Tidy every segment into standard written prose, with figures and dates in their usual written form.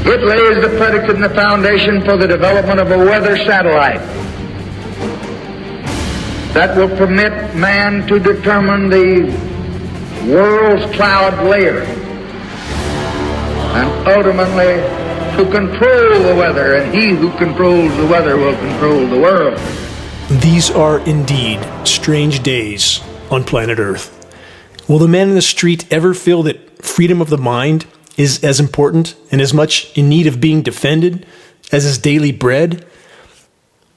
It lays the predicate and the foundation for the development of a weather satellite that will permit man to determine the world's cloud layer and ultimately to control the weather, and he who controls the weather will control the world. These are indeed strange days on planet Earth. Will the man in the street ever feel that freedom of the mind is as important and as much in need of being defended as his daily bread?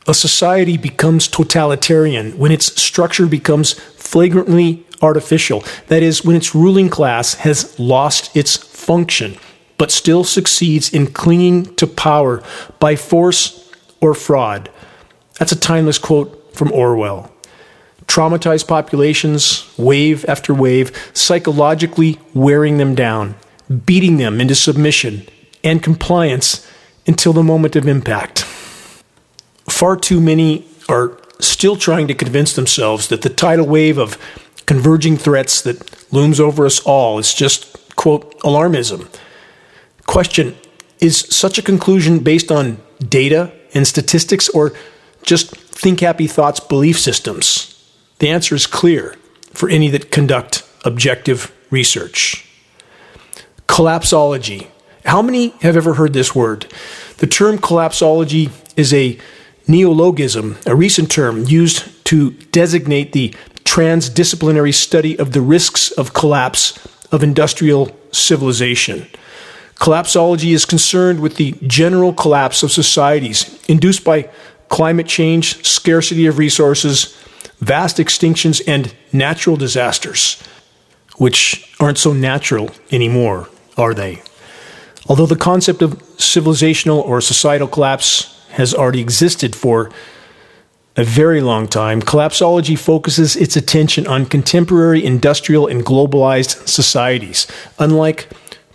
A society becomes totalitarian when its structure becomes flagrantly artificial. That is, when its ruling class has lost its function, but still succeeds in clinging to power by force or fraud. That's a timeless quote from Orwell. Traumatized populations, wave after wave, psychologically wearing them down, beating them into submission and compliance until the moment of impact. Far too many are still trying to convince themselves that the tidal wave of converging threats that looms over us all is just, quote, alarmism. Question, is such a conclusion based on data and statistics or just think happy thoughts belief systems? The answer is clear for any that conduct objective research. Collapsology. How many have ever heard this word? The term collapsology is a neologism, a recent term used to designate the transdisciplinary study of the risks of collapse of industrial civilization. Collapsology is concerned with the general collapse of societies induced by climate change, scarcity of resources, vast extinctions, and natural disasters, which aren't so natural anymore, are they? Although the concept of civilizational or societal collapse has already existed for a very long time, collapsology focuses its attention on contemporary industrial and globalized societies. Unlike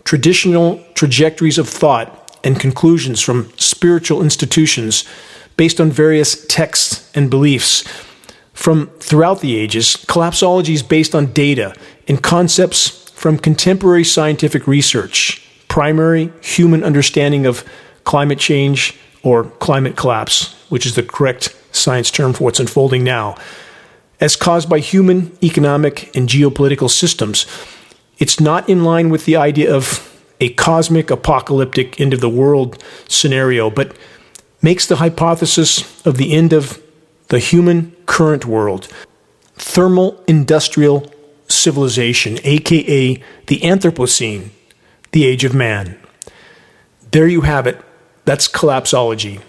traditional trajectories of thought and conclusions from spiritual institutions based on various texts and beliefs from throughout the ages, collapsology is based on data and concepts from contemporary scientific research, primary human understanding of climate change or climate collapse, which is the correct science term for what's unfolding now, as caused by human economic and geopolitical systems. It's not in line with the idea of a cosmic apocalyptic end of the world scenario, but makes the hypothesis of the end of the human current world, thermal industrial civilization, aka the Anthropocene, the age of man. There you have it. That's collapsology.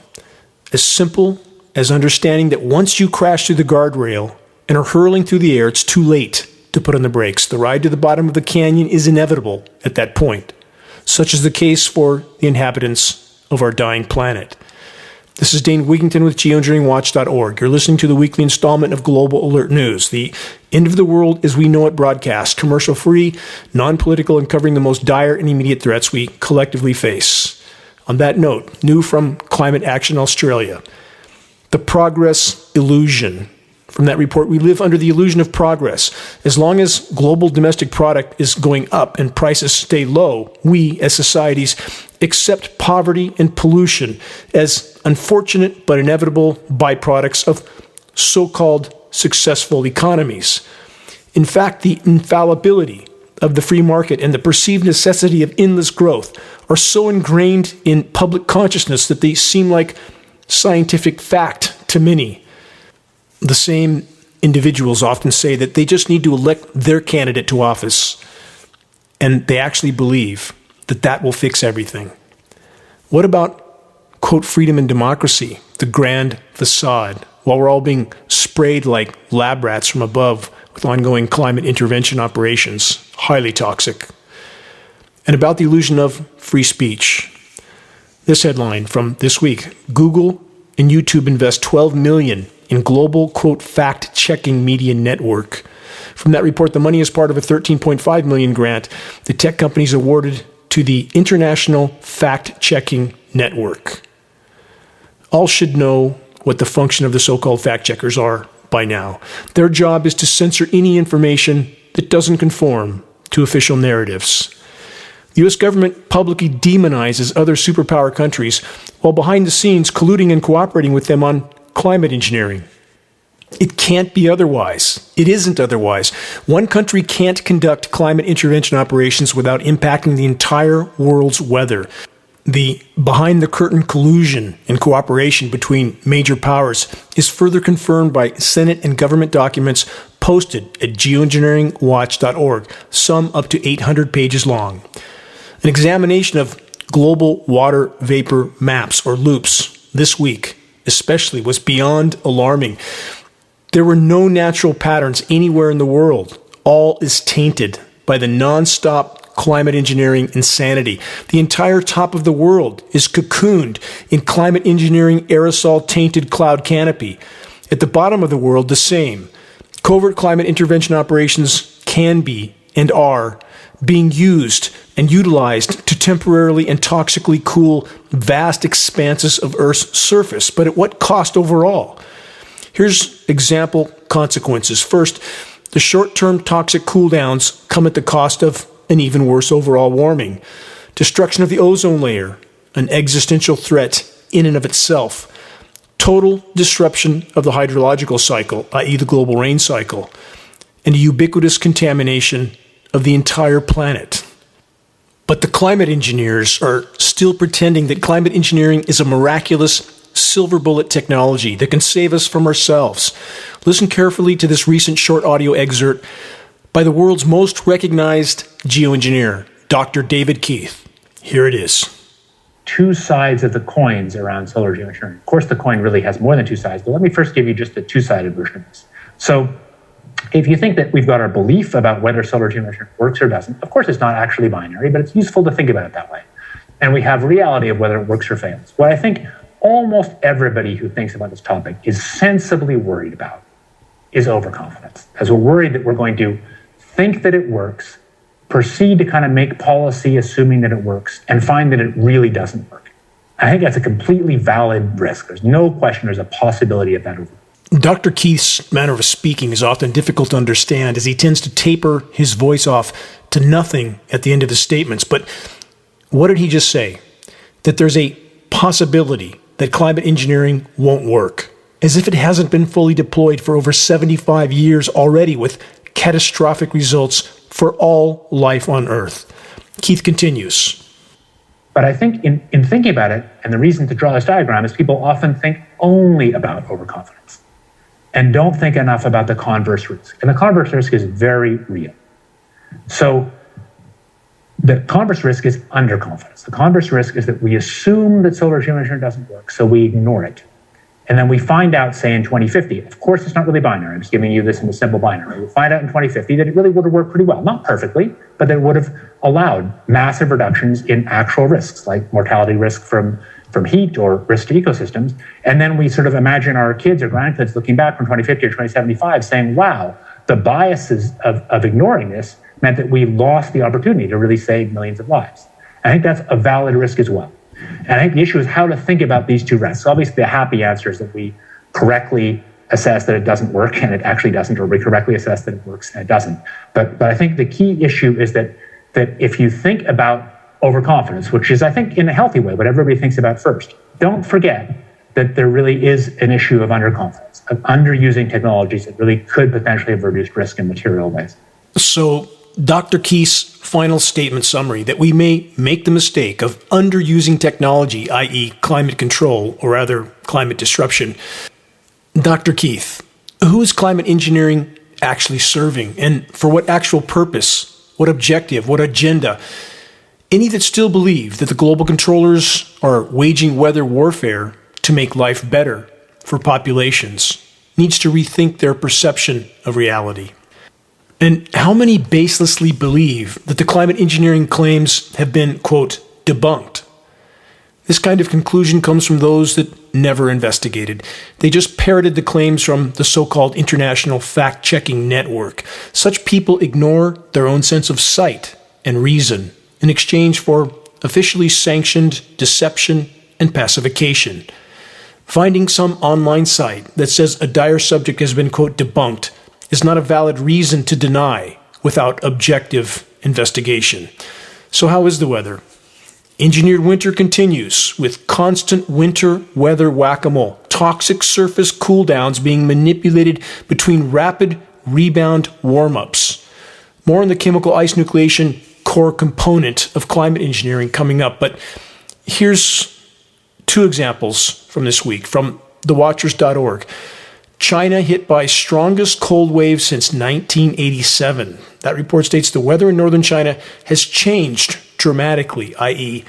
As simple as understanding that once you crash through the guardrail and are hurling through the air, it's too late to put on the brakes. The ride to the bottom of the canyon is inevitable at that point. Such is the case for the inhabitants of our dying planet. This is Dane Wigington with Geoengineeringwatch.org. You're listening to the weekly installment of Global Alert News, the end of the world as we know it broadcast, commercial-free, non-political, and covering the most dire and immediate threats we collectively face. On that note, new from Climate Action Australia, the progress illusion. From that report, we live under the illusion of progress. As long as global domestic product is going up and prices stay low, we as societies accept poverty and pollution as unfortunate but inevitable byproducts of so-called successful economies. In fact, the infallibility of the free market and the perceived necessity of endless growth are so ingrained in public consciousness that they seem like scientific fact to many. The same individuals often say that they just need to elect their candidate to office, and they actually believe that that will fix everything. What about, quote, freedom and democracy, the grand facade, while we're all being sprayed like lab rats from above with ongoing climate intervention operations, highly toxic? And about the illusion of free speech. This headline from this week: Google and YouTube invest $12 million in global, quote, fact-checking media network. From that report, the money is part of a $13.5 million grant the tech companies awarded to the International Fact-Checking Network. All should know what the function of the so-called fact-checkers are by now. Their job is to censor any information that doesn't conform to official narratives. The U.S. government publicly demonizes other superpower countries while behind the scenes colluding and cooperating with them on climate engineering. It can't be otherwise. It isn't otherwise. One country can't conduct climate intervention operations without impacting the entire world's weather. The behind-the-curtain collusion and cooperation between major powers is further confirmed by Senate and government documents posted at geoengineeringwatch.org, some up to 800 pages long. An examination of global water vapor maps, or loops, this week especially was beyond alarming. There were no natural patterns anywhere in the world. All is tainted by the non-stop climate engineering insanity. The entire top of the world is cocooned in climate engineering aerosol-tainted cloud canopy. At the bottom of the world, the same. Covert climate intervention operations can be and are being used and utilized to temporarily and toxically cool vast expanses of Earth's surface, but at what cost overall? Here's example consequences. First, the short-term toxic cooldowns come at the cost of an even worse overall warming. Destruction of the ozone layer, an existential threat in and of itself. Total disruption of the hydrological cycle, i.e. the global rain cycle, and a ubiquitous contamination of the entire planet. But the climate engineers are still pretending that climate engineering is a miraculous silver bullet technology that can save us from ourselves. Listen carefully to this recent short audio excerpt by the world's most recognized geoengineer, Dr. David Keith. Here it is. Two sides of the coins around solar geoengineering. Of course, the coin really has more than two sides, but let me first give you just the two-sided version of this. So if you think that we've got our belief about whether solar geoengineering works or doesn't, of course, it's not actually binary, but it's useful to think about it that way. And we have reality of whether it works or fails. What I think almost everybody who thinks about this topic is sensibly worried about is overconfidence. As we're worried that we're going to think that it works, proceed to kind of make policy assuming that it works, and find that it really doesn't work. I think that's a completely valid risk. There's no question there's a possibility of that. Dr. Keith's manner of speaking is often difficult to understand as he tends to taper his voice off to nothing at the end of his statements. But what did he just say? That there's a possibility that climate engineering won't work, as if it hasn't been fully deployed for over 75 years already with catastrophic results for all life on Earth. Keith continues. But I think in thinking about it, and the reason to draw this diagram is people often think only about overconfidence and don't think enough about the converse risk. And the converse risk is very real. So the converse risk is underconfidence. The converse risk is that we assume that solar geoengineering doesn't work, so we ignore it. And then we find out, say, in 2050, of course, it's not really binary. I'm just giving you this in a simple binary. We find out in 2050 that it really would have worked pretty well. Not perfectly, but that it would have allowed massive reductions in actual risks, like mortality risk from heat or risk to ecosystems. And then we sort of imagine our kids or grandkids looking back from 2050 or 2075 saying, wow, the biases of ignoring this meant that we lost the opportunity to really save millions of lives. I think that's a valid risk as well. And I think the issue is how to think about these two risks. Obviously, the happy answer is that we correctly assess that it doesn't work and it actually doesn't, or we correctly assess that it works and it doesn't. But I think the key issue is that if you think about overconfidence, which is, I think, in a healthy way, what everybody thinks about first, don't forget that there really is an issue of underconfidence, of underusing technologies that really could potentially have reduced risk in material ways. So Dr. Keith's final statement summary that we may make the mistake of underusing technology, i.e. climate control, or rather climate disruption. Dr. Keith, who is climate engineering actually serving, and for what actual purpose, what objective, what agenda? Any that still believe that the global controllers are waging weather warfare to make life better for populations needs to rethink their perception of reality. And how many baselessly believe that the climate engineering claims have been, quote, debunked? This kind of conclusion comes from those that never investigated. They just parroted the claims from the so-called International Fact-Checking Network. Such people ignore their own sense of sight and reason in exchange for officially sanctioned deception and pacification. Finding some online site that says a dire subject has been, quote, debunked is not a valid reason to deny without objective investigation. So how is the weather? Engineered winter continues with constant winter weather whack-a-mole. Toxic surface cooldowns being manipulated between rapid rebound warm-ups. More on the chemical ice nucleation core component of climate engineering coming up. But here's two examples from this week from thewatchers.org. China hit by strongest cold wave since 1987. That report states the weather in northern China has changed dramatically, i.e.,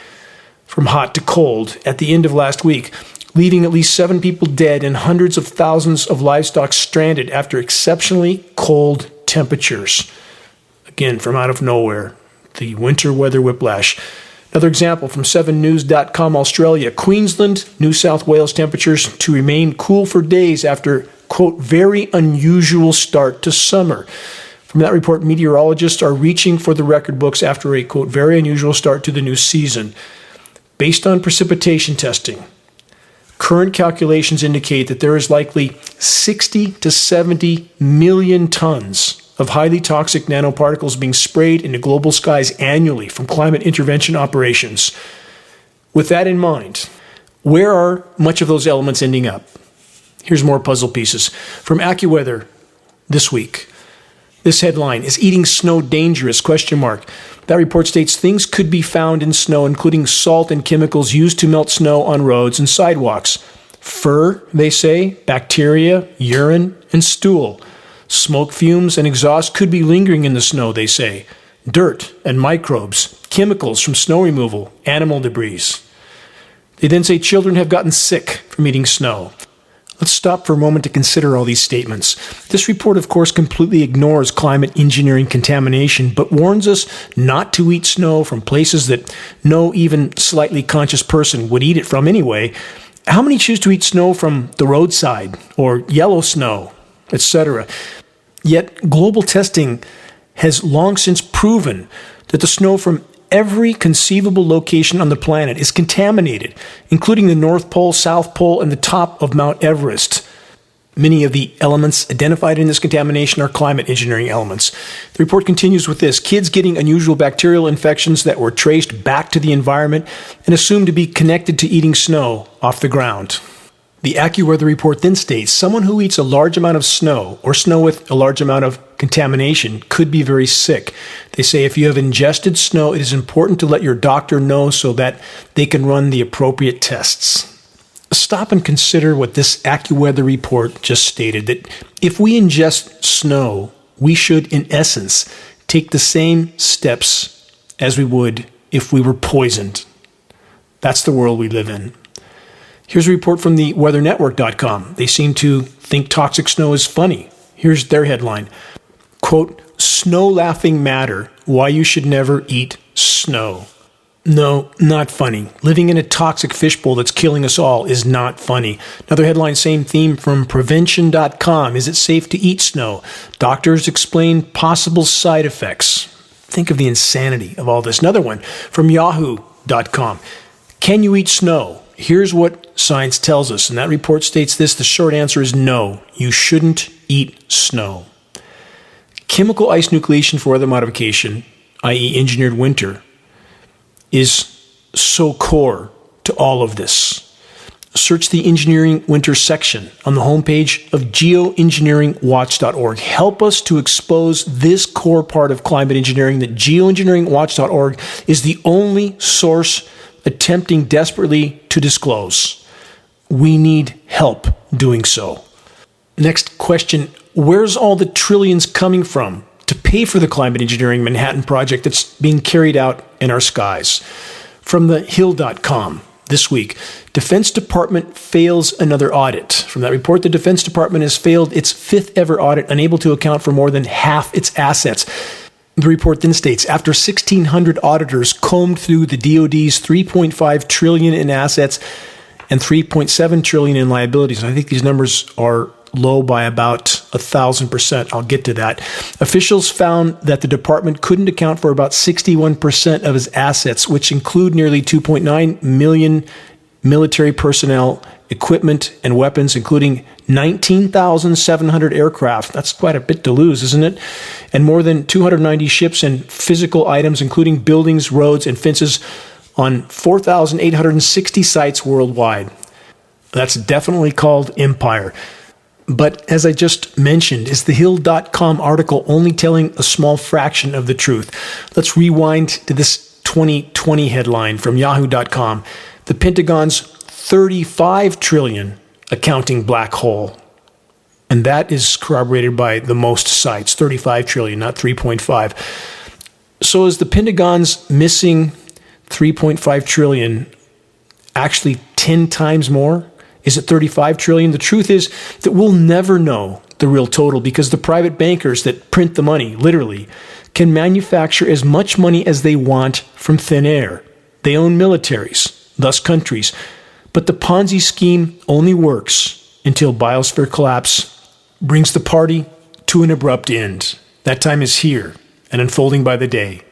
from hot to cold, at the end of last week, leaving at least 7 people dead and hundreds of thousands of livestock stranded after exceptionally cold temperatures. Again, from out of nowhere, the winter weather whiplash. Another example from 7news.com Australia. Queensland, New South Wales temperatures to remain cool for days after, quote, very unusual start to summer. From that report, meteorologists are reaching for the record books after a, quote, very unusual start to the new season. Based on precipitation testing, current calculations indicate that there is likely 60 to 70 million tons of highly toxic nanoparticles being sprayed into global skies annually from climate intervention operations. With that in mind, where are much of those elements ending up? Here's more puzzle pieces. From AccuWeather this week. This headline, is eating snow dangerous? ? That report states things could be found in snow, including salt and chemicals used to melt snow on roads and sidewalks. Fur, they say, bacteria, urine, and stool. Smoke fumes and exhaust could be lingering in the snow, they say. Dirt and microbes, chemicals from snow removal, animal debris. They then say children have gotten sick from eating snow. Let's stop for a moment to consider all these statements. This report, of course, completely ignores climate engineering contamination, but warns us not to eat snow from places that no even slightly conscious person would eat it from anyway. How many choose to eat snow from the roadside or yellow snow, etc.? Yet global testing has long since proven that the snow from every conceivable location on the planet is contaminated, including the North Pole, South Pole, and the top of Mount Everest. Many of the elements identified in this contamination are climate engineering elements. The report continues with this. Kids getting unusual bacterial infections that were traced back to the environment and assumed to be connected to eating snow off the ground. The AccuWeather report then states someone who eats a large amount of snow or snow with a large amount of contamination could be very sick. They say if you have ingested snow, it is important to let your doctor know so that they can run the appropriate tests. Stop and consider what this AccuWeather report just stated, that if we ingest snow, we should, in essence, take the same steps as we would if we were poisoned. That's the world we live in. Here's a report from the weathernetwork.com. They seem to think toxic snow is funny. Here's their headline. Quote, snow laughing matter, why you should never eat snow. No, not funny. Living in a toxic fishbowl that's killing us all is not funny. Another headline, same theme from prevention.com. Is it safe to eat snow? Doctors explain possible side effects. Think of the insanity of all this. Another one from yahoo.com. Can you eat snow? Here's what science tells us, and that report states this. The short answer is no. You shouldn't eat snow. Chemical ice nucleation for weather modification, i.e. engineered winter, is so core to all of this. Search the engineering winter section on the homepage of geoengineeringwatch.org. Help us to expose this core part of climate engineering, that geoengineeringwatch.org is the only source attempting desperately to disclose. We need help doing so. Next question, where's all the trillions coming from to pay for the climate engineering Manhattan Project that's being carried out in our skies? From the Hill.com this week, Defense Department fails another audit. From that report, the Defense Department has failed its 5th ever audit, unable to account for more than half its assets. The report then states, after 1,600 auditors combed through the DoD's $3.5 trillion in assets and $3.7 trillion in liabilities, and I think these numbers are low by about 1,000%. I'll get to that. Officials found that the department couldn't account for about 61% of its assets, which include nearly 2.9 million military personnel equipment, and weapons, including 19,700 aircraft. That's quite a bit to lose, isn't it? And more than 290 ships and physical items, including buildings, roads, and fences on 4,860 sites worldwide. That's definitely called empire. But as I just mentioned, is the Hill.com article only telling a small fraction of the truth? Let's rewind to this 2020 headline from Yahoo.com. The Pentagon's 35 trillion accounting black hole. And that is corroborated by the most sites, 35 trillion, not 3.5. So is the Pentagon's missing 3.5 trillion actually 10 times more? Is it 35 trillion? The truth is that we'll never know the real total because the private bankers that print the money, literally, can manufacture as much money as they want from thin air. They own militaries, thus countries. But the Ponzi scheme only works until biosphere collapse brings the party to an abrupt end. That time is here and unfolding by the day.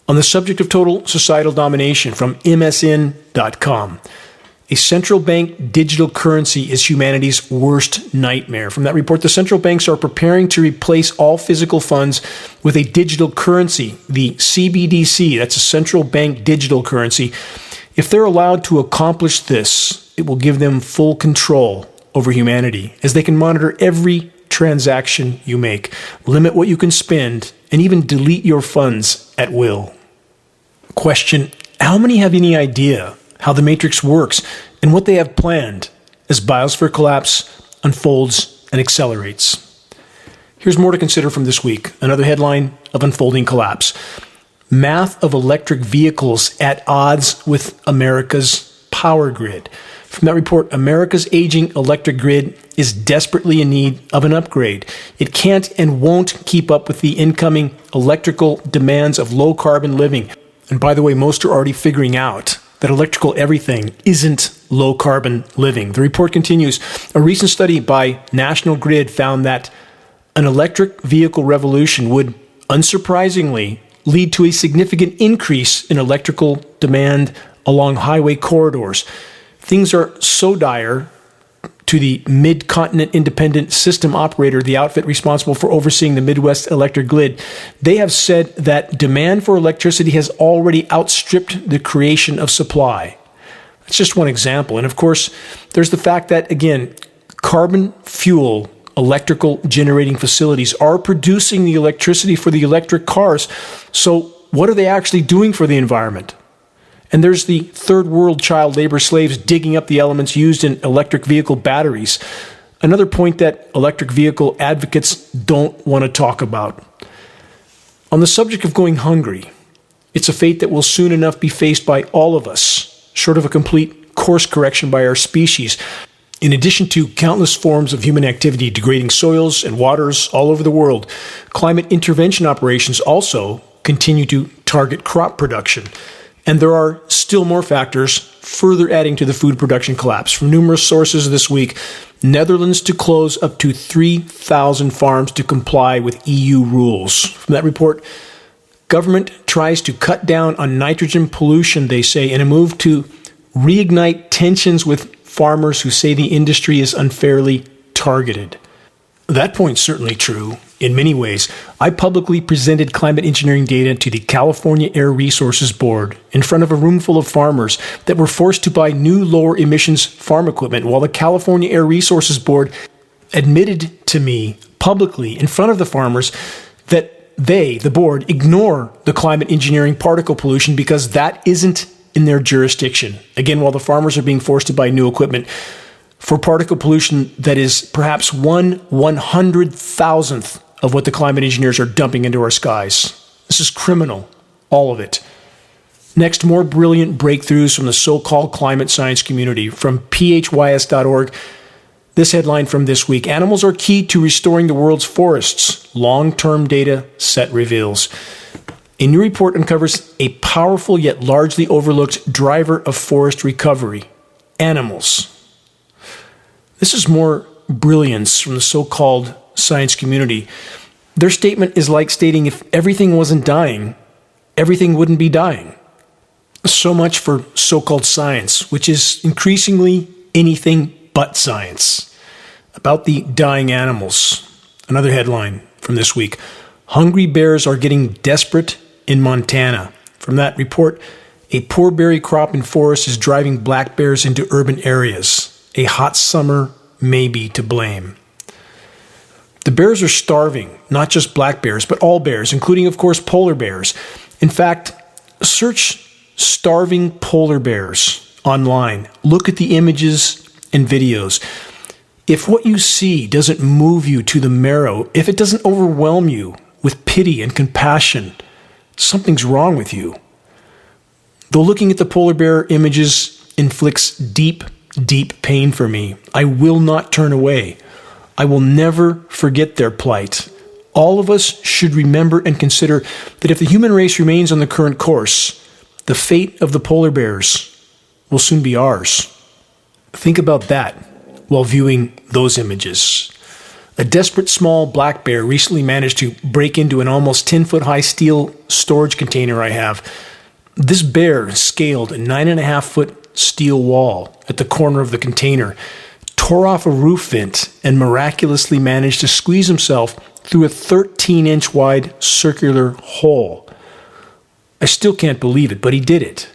On the subject of total societal domination from MSN.com, a central bank digital currency is humanity's worst nightmare. From that report, the central banks are preparing to replace all physical funds with a digital currency, the CBDC. That's a central bank digital currency. If they're allowed to accomplish this, it will give them full control over humanity, as they can monitor every transaction you make, limit what you can spend, and even delete your funds at will. Question: how many have any idea how the matrix works and what they have planned as biosphere collapse unfolds and accelerates? Here's more to consider from this week. Another headline of unfolding collapse. Math of electric vehicles at odds with America's power grid. From that report, America's aging electric grid is desperately in need of an upgrade. It can't and won't keep up with the incoming electrical demands of low-carbon living. And by the way, most are already figuring out that electrical everything isn't low-carbon living. The report continues. A recent study by National Grid found that an electric vehicle revolution would, unsurprisingly, lead to a significant increase in electrical demand along highway corridors. Things are so dire to the Mid-Continent Independent System Operator, the outfit responsible for overseeing the Midwest electric grid. They have said that demand for electricity has already outstripped the creation of supply. That's just one example. And of course, there's the fact that, again, carbon fuel electrical generating facilities are producing the electricity for the electric cars. So what are they actually doing for the environment? And there's the third world child labor slaves digging up the elements used in electric vehicle batteries. Another point that electric vehicle advocates don't want to talk about. On the subject of going hungry, it's a fate that will soon enough be faced by all of us, short of a complete course correction by our species. In addition to countless forms of human activity degrading soils and waters all over the world, climate intervention operations also continue to target crop production. And there are still more factors further adding to the food production collapse. From numerous sources this week, Netherlands to close up to 3,000 farms to comply with EU rules. From that report, government tries to cut down on nitrogen pollution, they say, in a move to reignite tensions with farmers who say the industry is unfairly targeted. That point's certainly true in many ways. I publicly presented climate engineering data to the California Air Resources Board in front of a room full of farmers that were forced to buy new lower emissions farm equipment, while the California Air Resources Board admitted to me publicly in front of the farmers that they, the board, ignore the climate engineering particle pollution because that isn't in their jurisdiction. Again, while the farmers are being forced to buy new equipment for particle pollution that is perhaps 1/100,000th of what the climate engineers are dumping into our skies. This is criminal, all of it. Next, more brilliant breakthroughs from the so-called climate science community. From phys.org, this headline from this week: animals are key to restoring the world's forests. Long-term data set reveals. A new report uncovers a powerful yet largely overlooked driver of forest recovery: animals. This is more brilliance from the so-called science community. Their statement is like stating if everything wasn't dying, everything wouldn't be dying. So much for so-called science, which is increasingly anything but science. About the dying animals, another headline from this week. Hungry bears are getting desperate in Montana. From that report, a poor berry crop in forests is driving black bears into urban areas. A hot summer may be to blame. The bears are starving, not just black bears, but all bears, including, of course, polar bears. In fact, search starving polar bears online. Look at the images and videos. If what you see doesn't move you to the marrow, if it doesn't overwhelm you with pity and compassion, something's wrong with you. Though looking at the polar bear images inflicts deep, deep pain for me, I will not turn away. I will never forget their plight. All of us should remember and consider that if the human race remains on the current course, the fate of the polar bears will soon be ours. Think about that while viewing those images. A desperate small black bear recently managed to break into an almost 10-foot-high steel storage container I have. This bear scaled a 9.5-foot steel wall at the corner of the container, tore off a roof vent, and miraculously managed to squeeze himself through a 13-inch wide circular hole. I still can't believe it, but he did it.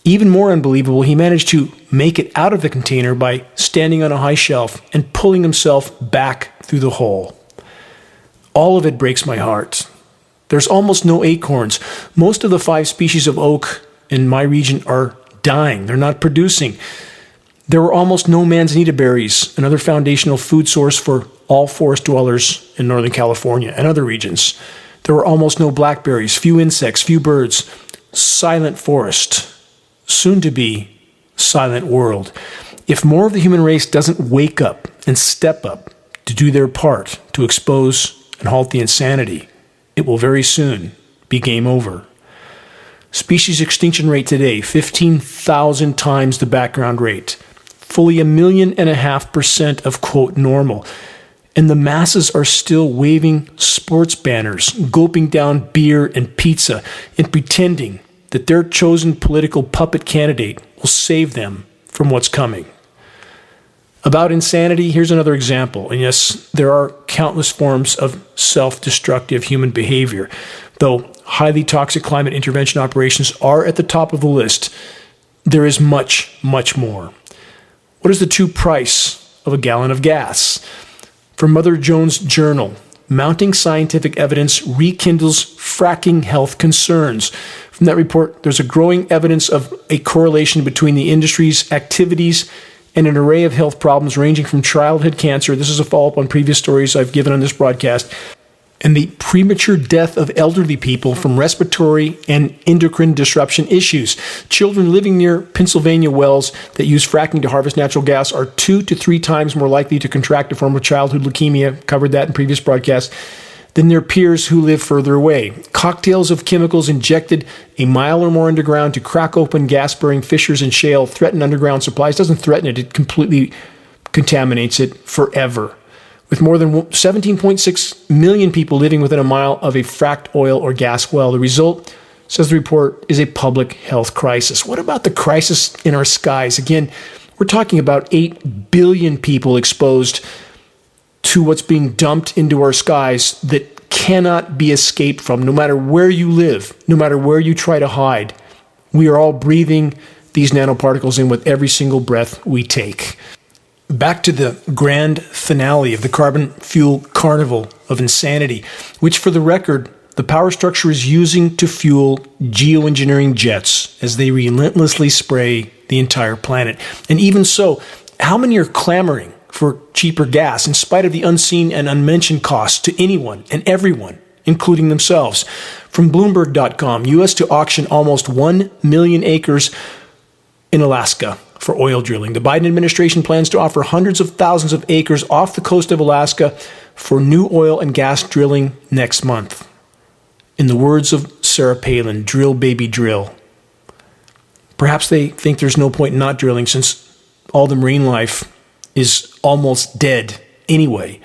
Even more unbelievable, he managed to make it out of the container by standing on a high shelf and pulling himself back through the hole. All of it breaks my heart. There's almost no acorns. Most of the 5 species of oak in my region are dying. They're not producing. There were almost no manzanita berries, another foundational food source for all forest dwellers in Northern California and other regions. There were almost no blackberries, few insects, few birds. Silent forest. Soon to be silent world. If more of the human race doesn't wake up and step up to do their part to expose and halt the insanity, it will very soon be game over. Species extinction rate today, 15,000 times the background rate. Fully 1.5 million of, quote, normal. And the masses are still waving sports banners, gulping down beer and pizza, and pretending that their chosen political puppet candidate will save them from what's coming. About insanity, here's another example. And yes, there are countless forms of self-destructive human behavior, though highly toxic climate intervention operations are at the top of the list. There is much, much more. What is the true price of a gallon of gas? From Mother Jones' Journal, mounting scientific evidence rekindles fracking health concerns. From that report, there's a growing evidence of a correlation between the industry's activities and an array of health problems ranging from childhood cancer, this is a follow-up on previous stories I've given on this broadcast, and the premature death of elderly people from respiratory and endocrine disruption issues. Children living near Pennsylvania wells that use fracking to harvest natural gas are 2 to 3 times more likely to contract a form of childhood leukemia, covered that in previous broadcasts, than their peers who live further away. Cocktails of chemicals injected a mile or more underground to crack open gas-bearing fissures in shale threaten underground supplies. It doesn't threaten it, it completely contaminates it forever. With more than 17.6 million people living within a mile of a fracked oil or gas well, the result, says the report, is a public health crisis. What about the crisis in our skies? Again, we're talking about 8 billion people exposed to what's being dumped into our skies that cannot be escaped from, no matter where you live, no matter where you try to hide. We are all breathing these nanoparticles in with every single breath we take. Back to the grand finale of the carbon fuel carnival of insanity, which, for the record, the power structure is using to fuel geoengineering jets as they relentlessly spray the entire planet. And even so, how many are clamoring for cheaper gas in spite of the unseen and unmentioned costs to anyone and everyone, including themselves? From Bloomberg.com, U.S. to auction almost 1 million acres in Alaska for oil drilling. The Biden administration plans to offer hundreds of thousands of acres off the coast of Alaska for new oil and gas drilling next month. In the words of Sarah Palin, drill baby drill. Perhaps they think there's no point in not drilling since all the marine life is almost dead anyway.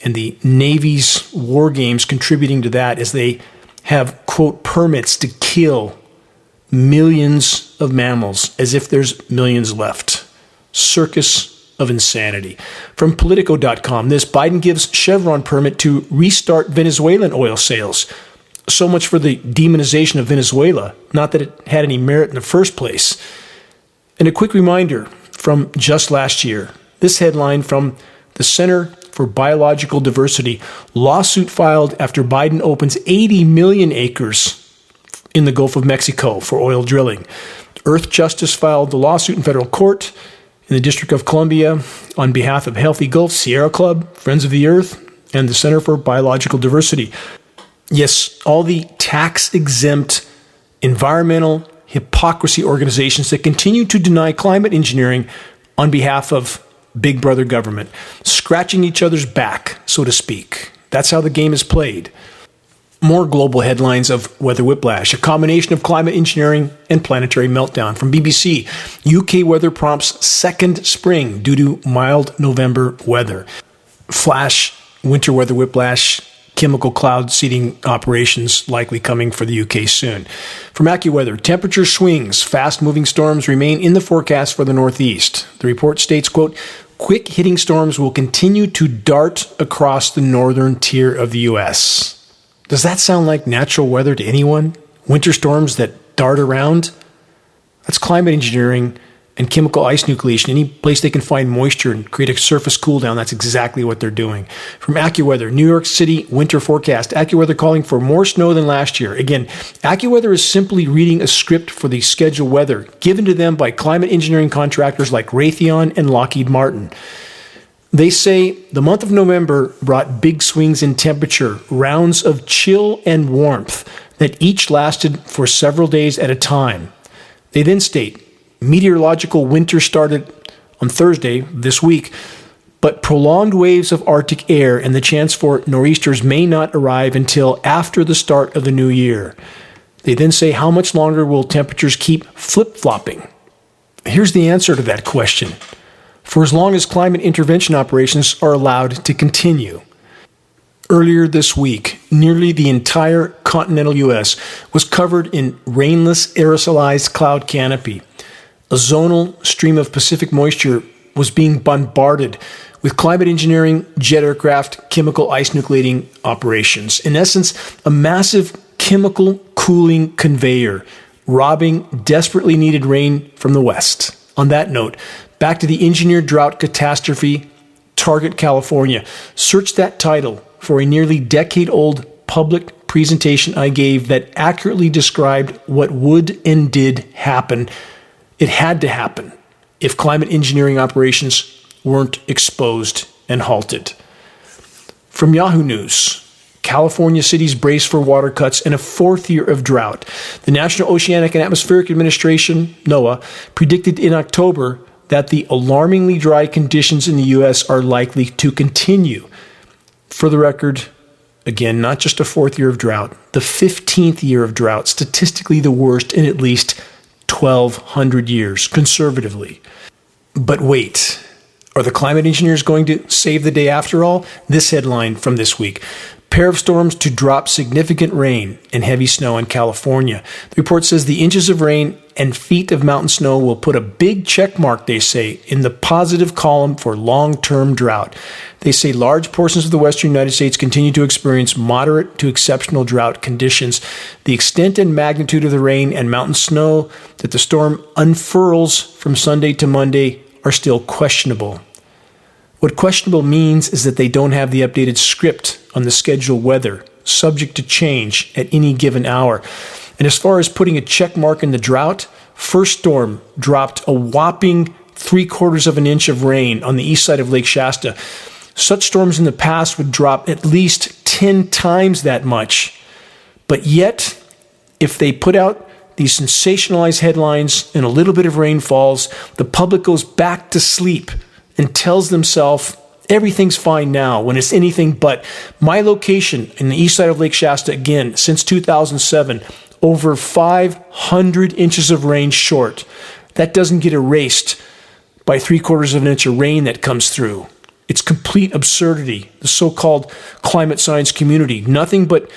And the Navy's war games contributing to that as they have, quote, permits to kill millions of mammals as if there's millions left. circus of insanity. From Politico.com, this: Biden gives Chevron permit to restart Venezuelan oil sales. So much for the demonization of Venezuela, not that it had any merit in the first place. And a quick reminder from just last year, this headline from the Center for Biological Diversity: lawsuit filed after Biden opens 80 million acres in the Gulf of Mexico for oil drilling. Earth Justice filed the lawsuit in federal court in the District of Columbia on behalf of Healthy Gulf, Sierra Club, Friends of the Earth, and the Center for Biological Diversity. Yes, all the tax-exempt environmental hypocrisy organizations that continue to deny climate engineering on behalf of Big Brother government, scratching each other's back, so to speak. That's how the game is played. More global headlines of weather whiplash: a combination of climate engineering and planetary meltdown. From BBC, UK weather prompts second spring due to mild November weather. Flash winter weather whiplash, chemical cloud seeding operations likely coming for the UK soon. From AccuWeather, temperature swings, fast-moving storms remain in the forecast for the Northeast. The report states, quote, quick-hitting storms will continue to dart across the northern tier of the U.S. Does that sound like natural weather to anyone? Winter storms that dart around? That's climate engineering and chemical ice nucleation. Any place they can find moisture and create a surface cool down, that's exactly what they're doing. From AccuWeather, New York City winter forecast. AccuWeather calling for more snow than last year. Again, AccuWeather is simply reading a script for the scheduled weather given to them by climate engineering contractors like Raytheon and Lockheed Martin. They say the month of November brought big swings in temperature, rounds of chill and warmth that each lasted for several days at a time. They then state, meteorological winter started on Thursday this week, but prolonged waves of Arctic air and the chance for nor'easters may not arrive until after the start of the new year. They then say, how much longer will temperatures keep flip-flopping? Here's the answer to that question: for as long as climate intervention operations are allowed to continue. Earlier this week, nearly the entire continental U.S. was covered in rainless aerosolized cloud canopy. A zonal stream of Pacific moisture was being bombarded with climate engineering, jet aircraft, chemical ice nucleating operations. In essence, a massive chemical cooling conveyor, robbing desperately needed rain from the west. On that note, back to the engineered drought catastrophe, Target, California. Search that title for a nearly decade-old public presentation I gave that accurately described what would and did happen. It had to happen if climate engineering operations weren't exposed and halted. From Yahoo News, California cities brace for water cuts in a fourth year of drought. The National Oceanic and Atmospheric Administration, NOAA, predicted in October that the alarmingly dry conditions in the U.S. are likely to continue. For the record, again, not just a fourth year of drought, the 15th year of drought, statistically the worst in at least 1,200 years, conservatively. But wait, are the climate engineers going to save the day after all? This headline from this week: pair of storms to drop significant rain and heavy snow in California. The report says the inches of rain and feet of mountain snow will put a big check mark, they say, in the positive column for long-term drought. They say large portions of the western United States continue to experience moderate to exceptional drought conditions. The extent and magnitude of the rain and mountain snow that the storm unfurls from Sunday to Monday are still questionable. What questionable means is that they don't have the updated script on the scheduled weather, subject to change at any given hour. And as far as putting a check mark in the drought, first storm dropped a whopping 3/4 of an inch of rain on the east side of Lake Shasta. Such storms in the past would drop at least 10 times that much. But yet, if they put out these sensationalized headlines and a little bit of rain falls, the public goes back to sleep and tells themselves everything's fine now, when it's anything but. My location in the east side of Lake Shasta, again, since 2007, over 500 inches of rain short. That doesn't get erased by 3/4 of an inch of rain that comes through. It's complete absurdity. The so-called climate science community, nothing but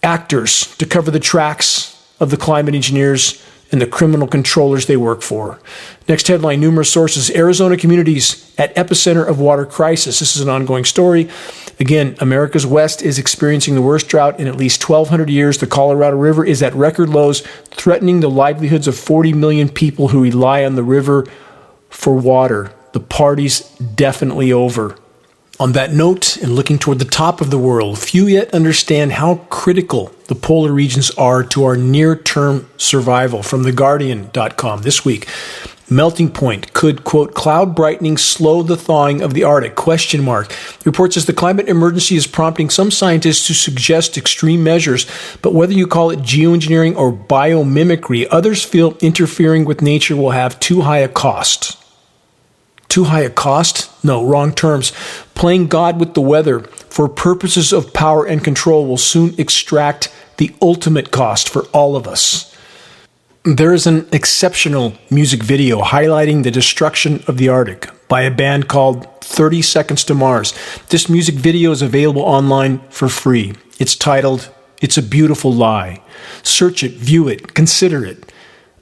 actors to cover the tracks of the climate engineers and the criminal controllers they work for. Next headline, numerous sources. Arizona communities at epicenter of water crisis. This is an ongoing story. Again, America's West is experiencing the worst drought in at least 1,200 years. The Colorado River is at record lows, threatening the livelihoods of 40 million people who rely on the river for water. The party's definitely over. On that note, and looking toward the top of the world, few yet understand how critical the polar regions are to our near-term survival. From theguardian.com this week, melting point could, quote, cloud brightening slow the thawing of the Arctic, question mark. The report says the climate emergency is prompting some scientists to suggest extreme measures, but whether you call it geoengineering or biomimicry, others feel interfering with nature will have too high a cost. Too high a cost? No, wrong terms. Playing God with the weather for purposes of power and control will soon extract the ultimate cost for all of us. There is an exceptional music video highlighting the destruction of the Arctic by a band called 30 Seconds to Mars. This music video is available online for free. It's titled, It's a Beautiful Lie. Search it, view it, consider it.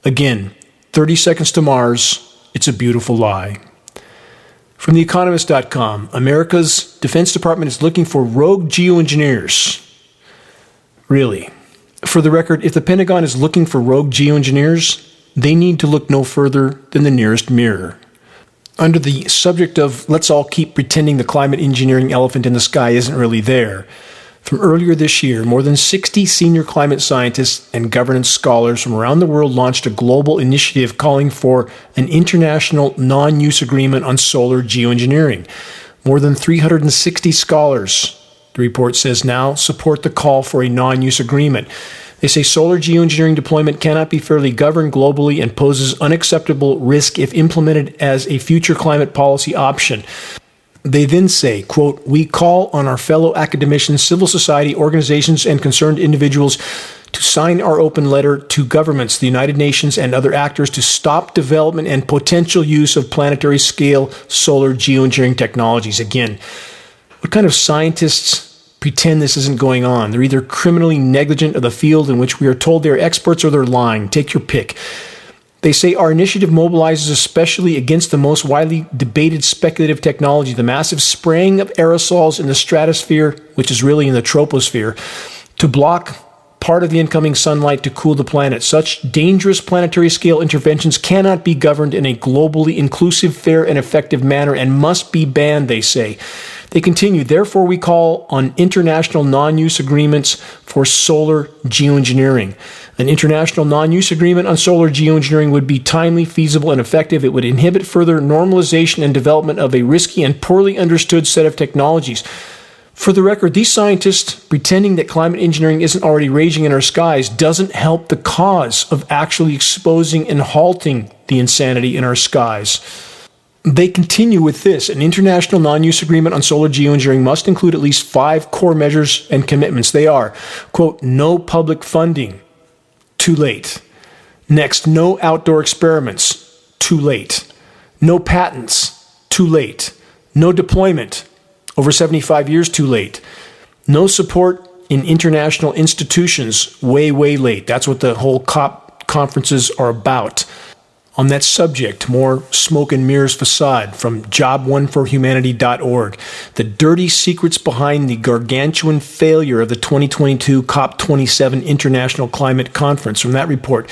Again, 30 Seconds to Mars, It's a Beautiful Lie. From theeconomist.com, America's Defense Department is looking for rogue geoengineers. Really? For the record, if the Pentagon is looking for rogue geoengineers, they need to look no further than the nearest mirror. Under the subject of let's all keep pretending the climate engineering elephant in the sky isn't really there, from earlier this year, more than 60 senior climate scientists and governance scholars from around the world launched a global initiative calling for an international non-use agreement on solar geoengineering. More than 360 scholars, the report says now, support the call for a non-use agreement. They say solar geoengineering deployment cannot be fairly governed globally and poses unacceptable risk if implemented as a future climate policy option. They then say, quote, we call on our fellow academicians, civil society organizations, and concerned individuals to sign our open letter to governments, the United Nations, and other actors to stop development and potential use of planetary scale solar geoengineering technologies. Again, what kind of scientists pretend this isn't going on? They're either criminally negligent of the field in which we are told they're experts or they're lying. Take your pick. They say our initiative mobilizes especially against the most widely debated speculative technology, the massive spraying of aerosols in the stratosphere, which is really in the troposphere, to block part of the incoming sunlight to cool the planet. Such dangerous planetary scale interventions cannot be governed in a globally inclusive, fair, and effective manner and must be banned, they say. They continue, therefore we call on international non-use agreements for solar geoengineering. An international non-use agreement on solar geoengineering would be timely, feasible, and effective. It would inhibit further normalization and development of a risky and poorly understood set of technologies. For the record, these scientists pretending that climate engineering isn't already raging in our skies doesn't help the cause of actually exposing and halting the insanity in our skies. They continue with this. An international non-use agreement on solar geoengineering must include at least 5 core measures and commitments. They are, quote, no public funding. Too late. Next, no outdoor experiments. Too late. No patents. Too late. No deployment. Over 75 years, too late. No support in international institutions. Way, way late. That's what the whole COP conferences are about. On that subject, more smoke and mirrors facade from joboneforhumanity.org. The dirty secrets behind the gargantuan failure of the 2022 COP27 International Climate Conference. From that report,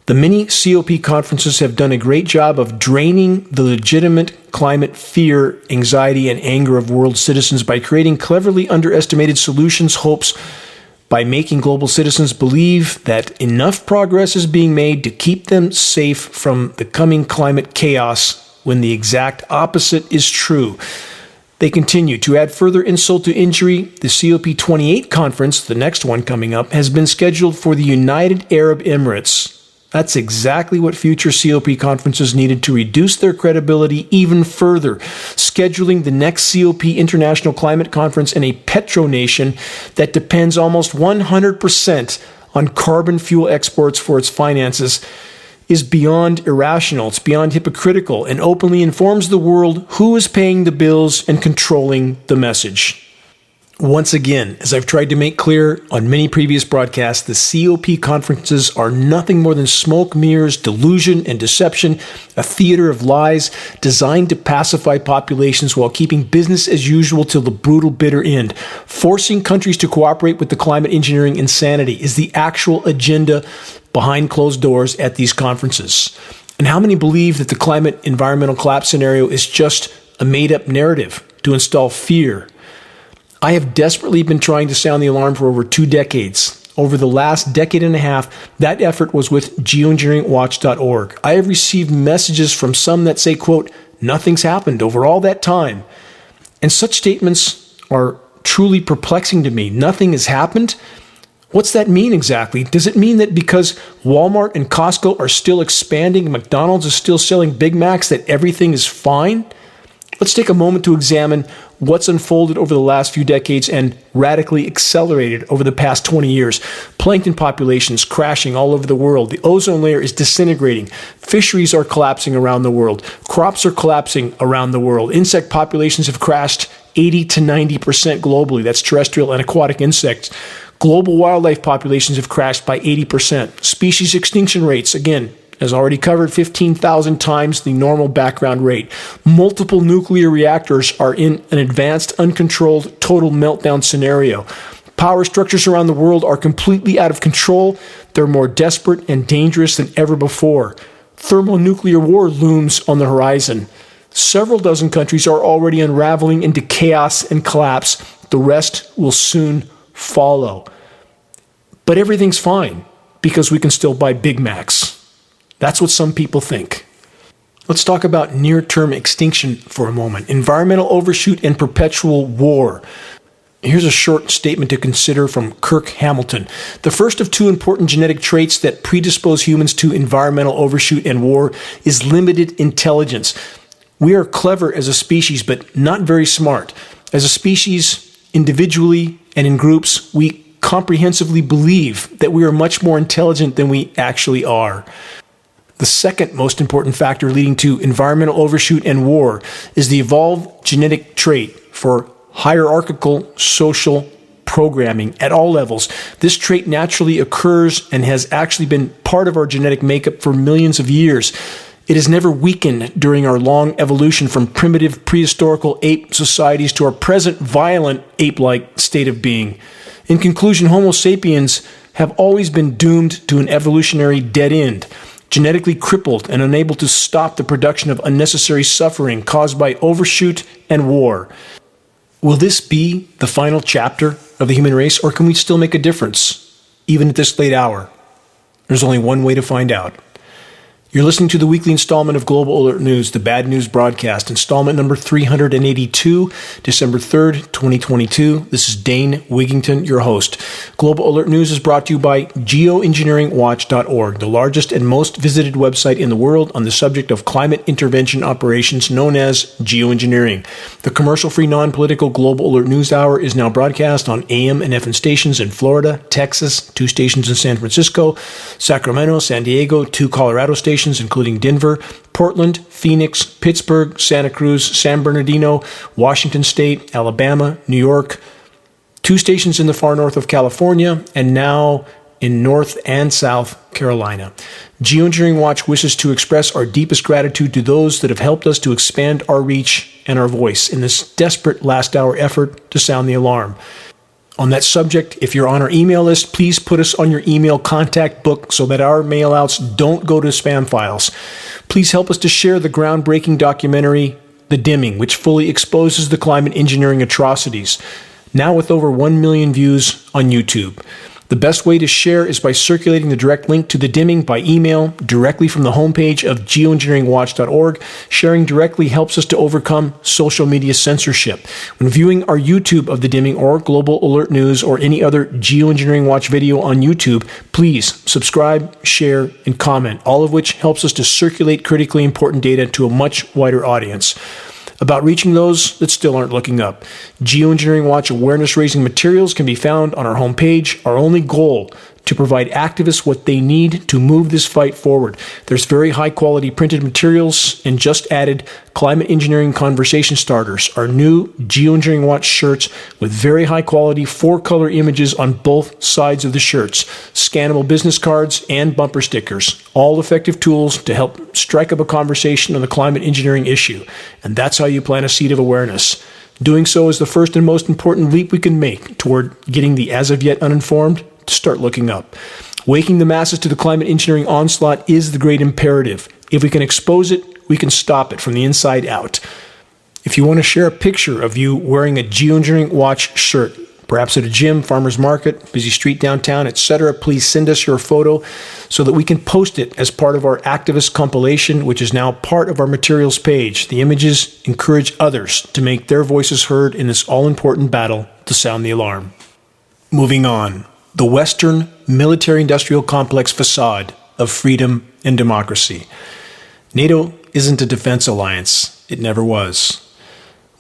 the many COP conferences have done a great job of draining the legitimate climate fear, anxiety, and anger of world citizens by creating cleverly underestimated solutions, hopes, by making global citizens believe that enough progress is being made to keep them safe from the coming climate chaos when the exact opposite is true. They continue to add further insult to injury. The COP28 conference, the next one coming up, has been scheduled for the United Arab Emirates. That's exactly what future COP conferences needed to reduce their credibility even further, scheduling the next COP International Climate Conference in a petronation that depends almost 100% on carbon fuel exports for its finances is beyond irrational. It's beyond hypocritical and openly informs the world who is paying the bills and controlling the message. Once again, as I've tried to make clear on many previous broadcasts, the COP conferences are nothing more than smoke, mirrors, delusion, and deception, a theater of lies designed to pacify populations while keeping business as usual till the brutal, bitter end. Forcing countries to cooperate with the climate engineering insanity is the actual agenda behind closed doors at these conferences. And how many believe that the climate environmental collapse scenario is just a made-up narrative to install fear? I have desperately been trying to sound the alarm for over 2 decades. Over the last decade and a half, that effort was with geoengineeringwatch.org. I have received messages from some that say, quote, nothing's happened over all that time. And such statements are truly perplexing to me. Nothing has happened? What's that mean exactly? Does it mean that because Walmart and Costco are still expanding, McDonald's is still selling Big Macs, that everything is fine? Let's take a moment to examine what's unfolded over the last few decades and radically accelerated over the past 20 years. Plankton populations crashing all over the world. The ozone layer is disintegrating. Fisheries are collapsing around the world. Crops are collapsing around the world. Insect populations have crashed 80 to 90% globally. That's terrestrial and aquatic insects. Global wildlife populations have crashed by 80%. Species extinction rates, again, as already covered, 15,000 times the normal background rate. Multiple nuclear reactors are in an advanced, uncontrolled, total meltdown scenario. Power structures around the world are completely out of control. They're more desperate and dangerous than ever before. Thermonuclear war looms on the horizon. Several dozen countries are already unraveling into chaos and collapse. The rest will soon follow. But everything's fine because we can still buy Big Macs. That's what some people think. Let's talk about near-term extinction for a moment. Environmental overshoot and perpetual war. Here's a short statement to consider from Kirk Hamilton. The first of 2 important genetic traits that predispose humans to environmental overshoot and war is limited intelligence. We are clever as a species, but not very smart. As a species, individually and in groups, we comprehensively believe that we are much more intelligent than we actually are. The second most important factor leading to environmental overshoot and war is the evolved genetic trait for hierarchical social programming at all levels. This trait naturally occurs and has actually been part of our genetic makeup for millions of years. It has never weakened during our long evolution from primitive prehistorical ape societies to our present violent ape-like state of being. In conclusion, Homo sapiens have always been doomed to an evolutionary dead end, genetically crippled and unable to stop the production of unnecessary suffering caused by overshoot and war. Will this be the final chapter of the human race, or can we still make a difference, even at this late hour? There's only one way to find out. You're listening to the weekly installment of Global Alert News, the Bad News Broadcast, installment number 382, December 3rd, 2022. This is Dane Wigington, your host. Global Alert News is brought to you by Geoengineeringwatch.org, the largest and most visited website in the world on the subject of climate intervention operations known as geoengineering. The commercial-free, non-political Global Alert News Hour is now broadcast on AM and FM stations in Florida, Texas, 2 stations in San Francisco, Sacramento, San Diego, 2 Colorado stations, including Denver, Portland, Phoenix, Pittsburgh, Santa Cruz, San Bernardino, Washington State, Alabama, New York, 2 stations in the far north of California, and now in North and South Carolina. Geoengineering Watch wishes to express our deepest gratitude to those that have helped us to expand our reach and our voice in this desperate last-hour effort to sound the alarm. On that subject, if you're on our email list, please put us on your email contact book so that our mailouts don't go to spam files. Please help us to share the groundbreaking documentary, The Dimming, which fully exposes the climate engineering atrocities, now with over 1 million views on YouTube. The best way to share is by circulating the direct link to The Dimming by email directly from the homepage of geoengineeringwatch.org. Sharing directly helps us to overcome social media censorship. When viewing our YouTube of The Dimming or Global Alert News or any other Geoengineering Watch video on YouTube, please subscribe, share, and comment, all of which helps us to circulate critically important data to a much wider audience. About reaching those that still aren't looking up, Geoengineering Watch awareness-raising materials can be found on our homepage. Our only goal to provide activists what they need to move this fight forward. There's very high quality printed materials and just added climate engineering conversation starters, our new Geoengineering Watch shirts with very high quality 4-color images on both sides of the shirts, scannable business cards and bumper stickers, all effective tools to help strike up a conversation on the climate engineering issue. And that's how you plant a seed of awareness. Doing so is the first and most important leap we can make toward getting the as of yet uninformed to start looking up. Waking the masses to the climate engineering onslaught is the great imperative. If we can expose it, we can stop it from the inside out. If you want to share a picture of you wearing a Geoengineering Watch shirt, perhaps at a gym, farmer's market, busy street downtown, etc., please send us your photo so that we can post it as part of our activist compilation, which is now part of our materials page. The images encourage others to make their voices heard in this all-important battle to sound the alarm. Moving on. The Western military-industrial complex facade of freedom and democracy. NATO isn't a defense alliance. It never was.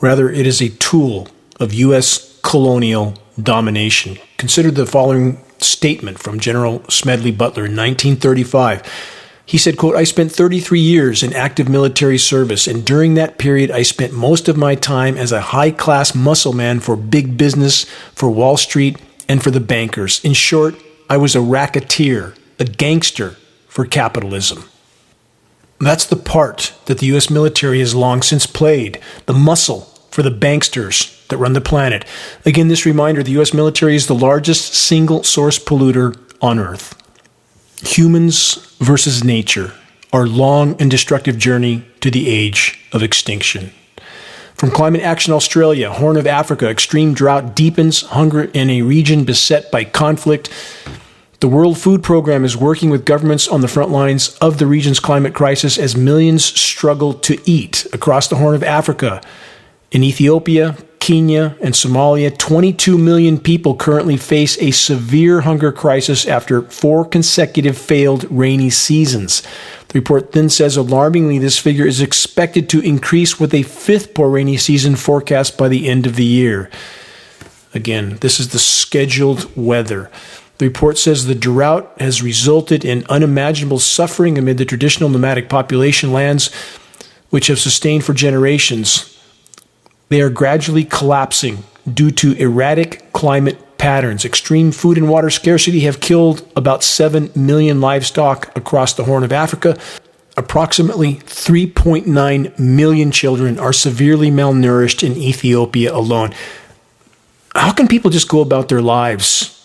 Rather, it is a tool of U.S. colonial domination. Consider the following statement from General Smedley Butler in 1935. He said, quote, "I spent 33 years in active military service, and during that period I spent most of my time as a high-class muscle man for big business, for Wall Street, and for the bankers. In short, I was a racketeer, a gangster for capitalism." That's the part that the U.S. military has long since played, the muscle for the banksters that run the planet. Again, this reminder, the U.S. military is the largest single source polluter on Earth. Humans versus nature, our long and destructive journey to the age of extinction. From Climate Action Australia, Horn of Africa, extreme drought deepens hunger in a region beset by conflict. The World Food Program is working with governments on the front lines of the region's climate crisis as millions struggle to eat across the Horn of Africa. In Ethiopia, Kenya, and Somalia, 22 million people currently face a severe hunger crisis after 4 consecutive failed rainy seasons. The report then says, alarmingly, this figure is expected to increase with a 5th poor rainy season forecast by the end of the year. Again, this is the scheduled weather. The report says the drought has resulted in unimaginable suffering amid the traditional nomadic population lands, which have sustained for generations. They are gradually collapsing due to erratic climate patterns. Extreme food and water scarcity have killed about 7 million livestock across the Horn of Africa. Approximately 3.9 million children are severely malnourished in Ethiopia alone. How can people just go about their lives